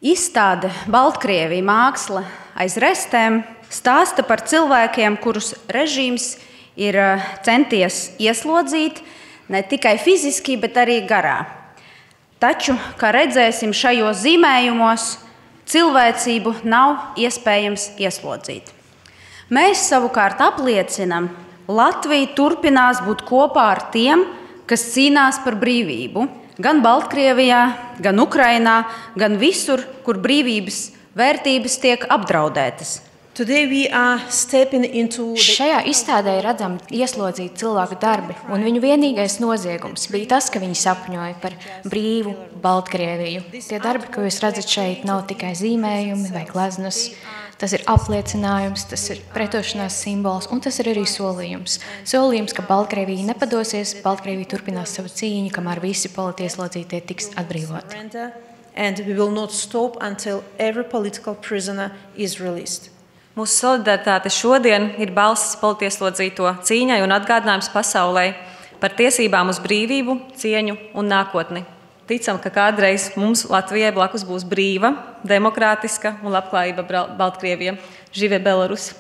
Izstāde Baltkrievija māksla aiz restēm stāsta par cilvēkiem, kurus režīms ir centies ieslodzīt ne tikai fiziski, bet arī garā. Taču, kā redzēsim šajos zīmējumos, cilvēcību nav iespējams ieslodzīt. Mēs savukārt apliecinam, Latvija turpinās būt kopā ar tiem, kas cīnās par brīvību, gan Baltkrievijā, gan Ukrainā, gan visur, kur brīvības vērtības tiek apdraudētas. Šajā izstādē ir redzami ieslodzīti cilvēku darbi, un viņu vienīgais noziegums bija tas, ka viņi sapņoja par brīvu Baltkrieviju. Tie darbi, ko jūs redzat šeit, nav tikai zīmējumi vai gleznas. Tas ir apliecinājums, tas ir pretošanās simbols, un tas ir arī solījums. Solījums, ka Baltkrievija nepadosies, Baltkrievija turpinās savu cīņu, kamēr visi politieslodzītie tiks atbrīvoti. Mūsu solidaritāte šodien ir balss politieslodzīto cīņai un atgādinājums pasaulē par tiesībām uz brīvību, cieņu un nākotni. Ticam, ka kādreiz mums Latvijai blakus būs brīva, demokrātiska un labklājība Baltkrievija. Žive Belarus!